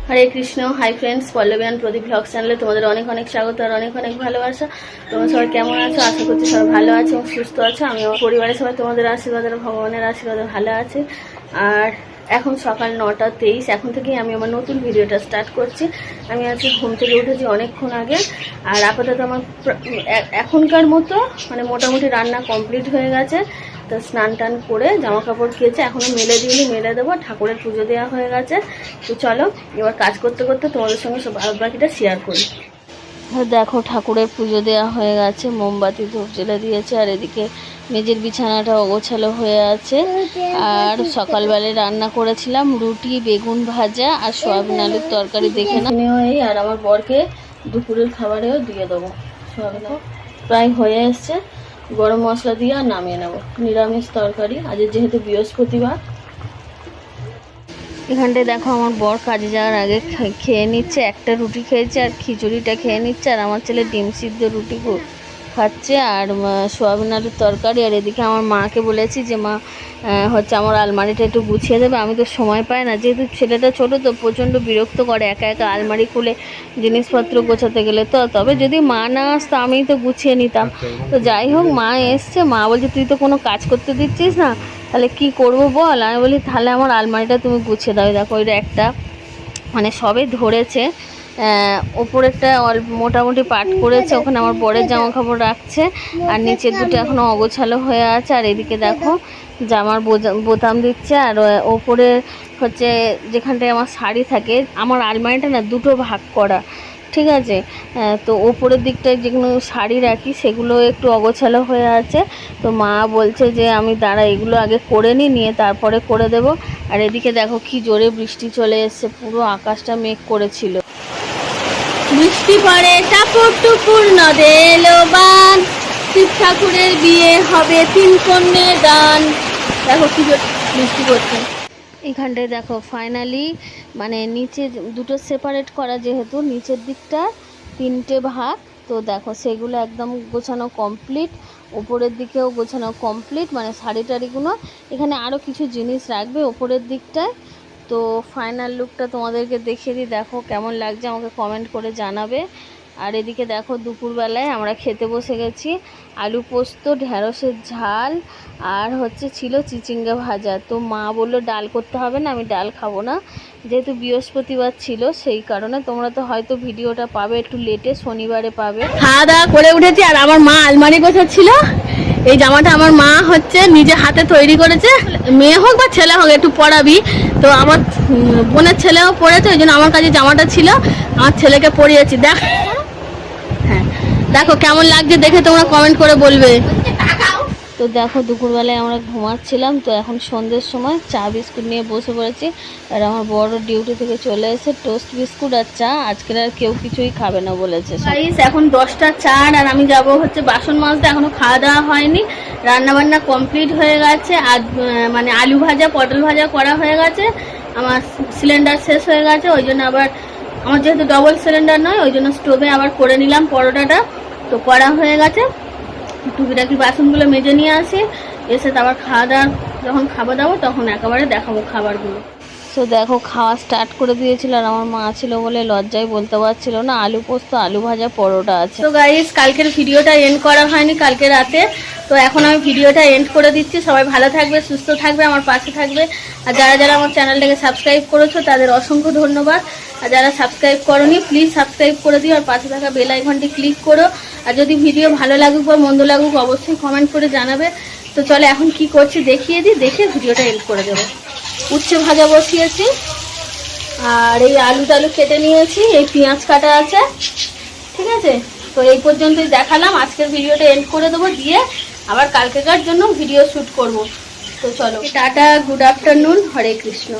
Hare Krishna. Hi friends, Pallavi and Pradeep blog চ্যানেলে তোমাদের অনেক অনেক স্বাগত আর অনেক অনেক ভালোবাসা। তোমরা সবাই কেমন আছো? আশা করছি সবাই ভালো আছো এবং সুস্থ আছো। আমি আমার পরিবারের সবাই তোমাদের আশীর্বাদ আর ভগবানের আশীর্বাদে ভালো আছে। আর এখন সকাল 9:23, এখন থেকেই আমি আমার নতুন ভিডিওটা স্টার্ট করছি। আমি আজকে ঘুম থেকে উঠেছি অনেকক্ষণ আগে। আর আপাতত আমার এখনকার মতো মানে মোটামুটি রান্না কমপ্লিট হয়ে গেছে। তো স্নান টান করে জামা কাপড় কেচে এখনও মেলে দিইনি, মেলে দেবো। ঠাকুরের পুজো দেওয়া হয়ে গেছে। তো চলো এবার কাজ করতে করতে তোমাদের সঙ্গে সব বাকিটা শেয়ার করি। দেখো ঠাকুরের পুজো দেওয়া হয়ে গেছে, মোমবাতি ধূপ জ্বেলে দিয়েছে। আর এদিকে মেঝের বিছানাটা অগোছালো হয়ে আছে। আর সকালবেলায় রান্না করেছিলাম রুটি, বেগুন ভাজা আর সয়াবিন আলুর তরকারি। দেখে না এই আর আমার বরকে দুপুরের খাবারেও দিয়ে দেবো। সয়াবিন প্রায় হয়ে এসছে, গরম মশলা দিয়ে আর নামিয়ে নেবো। নিরামিষ তরকারি আজ যেহেতু বৃহস্পতিবার। এখানটায় দেখো আমার বর কাজে যাওয়ার আগে খেয়ে নিচ্ছে, একটা রুটি খেয়েছে আর খিচুড়িটা খেয়ে নিচ্ছে। আর আমার ছেলে ডিম সিদ্ধ রুটি খাচ্ছে আর সোয়াবিন আলুর তরকারি। আর এদিকে আমার মাকে বলেছি যে মা হচ্ছে আমার আলমারিটা একটু গুছিয়ে দেবে। আমি তো সময় পাই না, যেহেতু ছেলেটা ছোটো তো প্রচণ্ড বিরক্ত করে একা একা আলমারি খুলে জিনিসপত্র গোছাতে গেলে। তো তবে যদি মা না আসতো আমিই তো গুছিয়ে নিতাম। তো যাই হোক, মা এসছে, মা বলছে তুই তো কোনো কাজ করতে দিচ্ছিস না, তাহলে কি করব বল। আমি বলি তাহলে আমার আলমারিটা তুমি গুছিয়ে দাও। দেখো ওইটা একটা মানে সবে ধরেছে, ওপরেরটা মোটামুটি পাট করেছে, ওখানে আমার বরের জামা কাপড় রাখছে। আর নিচের দুটো এখনও অগোছালো হয়ে আছে। আর এদিকে দেখো জামার বোতাম দিচ্ছে। আর ওপরে হচ্ছে যেখানটায় আমার শাড়ি থাকে, আমার আলমারিটা না দুটো ভাগ করা, ঠিক আছে। তো ওপরের দিকটায় যেগুলো শাড়ি রাখি সেগুলো একটু অগোছালো হয়ে আছে। তো মা বলছে যে আমি দাঁড়া এগুলো আগে করে নিয়ে তারপরে করে দেব। আর এদিকে দেখো কি জোরে বৃষ্টি চলে এসছে, পুরো আকাশটা মেঘ করেছিল। বৃষ্টি পড়ে টাপুর টুপুর নদে এলো বান, শিব ঠাকুরের বিয়ে হবে 3 কন্যে দান। দেখো কি বৃষ্টি পড়ছে। এখানটায় দেখো ফাইনালি মানে নিচে দুটো সেপারেট করা, যেহেতু নিচের দিকটা 3টে ভাগ। তো দেখো সেগুলো একদম গোছানো কমপ্লিট, ওপরের দিকেও গোছানো কমপ্লিট, মানে শাড়ি টাড়িগুলো। এখানে আরও কিছু জিনিস রাখবে ওপরের দিকটায়। তো ফাইনাল লুকটা তোমাদেরকে দেখিয়ে দিই, দেখো কেমন লাগছে আমাকে কমেন্ট করে জানাবে। আর এদিকে দেখো দুপুরবেলায় আমরা খেতে বসে গেছি, আলু পোস্ত, ঢ্যাঁড়সের ঝাল আর হচ্ছে ছিল চিচিঙ্গা ভাজা। তো মা বললো ডাল করতে হবে না, আমি ডাল খাবো না, যেহেতু বৃহস্পতিবার ছিল সেই কারণে। তোমরা তো হয়তো ভিডিওটা পাবে একটু লেটে, শনিবারে পাবে। খাওয়া দাওয়া করে উঠেছি আর আমার মা আলমারি গোছাচ্ছিল। এই জামাটা আমার মা হচ্ছে নিজে হাতে তৈরি করেছে, মেয়ে হোক বা ছেলে হোক একটু পরাবি। তো আমার বোনের ছেলেও পরেছে, ওই জন্য আমার কাছে জামাটা ছিল, আমার ছেলেকে পরিয়েছি। দেখ হ্যাঁ দেখো কেমন লাগছে, দেখে তোমরা কমেন্ট করে বলবে। তো দেখো দুপুরবেলায় আমরা ঘুমাচ্ছিলাম, তো এখন সন্ধ্যের সময় চা বিস্কুট নিয়ে বসে পড়েছি। আর আমার বড় ডিউটি থেকে চলে এসে টোস্ট বিস্কুট আর চা, আজকের আর কেউ কিছুই খাবে না বলেছে। এখন 10টা 4 আর আমি যাব হচ্ছে বাসন মাজতে। এখনো খাওয়া দাওয়া হয়নি, রান্না বান্না কমপ্লিট হয়ে গেছে। আর মানে আলু ভাজা পটল ভাজা করা হয়ে গেছে। আমার সিলিন্ডার শেষ হয়ে গেছে, ওই জন্য আবার আমার যেহেতু ডবল সিলিন্ডার নয়, ওই জন্য স্টোভে আবার করে নিলাম পরোটাটা। তো করা হয়ে গেছে, টুকিটাকি বাসনগুলো মেজে নিয়ে আসি, এসে আবার খাওয়া দাওয়া যখন খাবার দাবো তখন একেবারে দেখাবো খাবারগুলো। তো দেখো খাওয়া স্টার্ট করে দিয়েছিল, আর আমার মা ছিল বলে লজ্জায় বলতে পারছিল না। আলু পোস্ত, আলু ভাজা, পরোটা আছে। তো গাইস কালকের ভিডিওটা এন্ড করা হয়নি কালকে রাতে, তো এখন আমি ভিডিওটা এন্ড করে দিচ্ছি। সবাই ভালো থাকবে, সুস্থ থাকবে, আমার পাশে থাকবে। আর যারা যারা আমার চ্যানেলটাকে সাবস্ক্রাইব করেছো তাদের অসংখ্য ধন্যবাদ। আর যারা সাবস্ক্রাইব করোনি প্লিজ সাবস্ক্রাইব করে দিও, আর পাশে থাকা বেল আইকনটি ক্লিক করো। আর যদি ভিডিও ভালো লাগুক বা মন্দ লাগুক অবশ্যই কমেন্ট করে জানাবে। তো চলো এখন কি করছি দেখিয়ে দিই, দেখে ভিডিওটা এন্ড করে দেবো। উচ্ছে ভাজা বসিয়েছি, আর এই আলু টালু কেটে নিয়েছি, এই পেঁয়াজ কাটা আছে, ঠিক আছে। তো এই পর্যন্তই দেখালাম, আজকের ভিডিওটা এন্ড করে দেবো, দিয়ে আবার কালকেকার জন্য ভিডিও শ্যুট করব। তো চলো টাটা, গুড আফটারনুন, হরে কৃষ্ণ।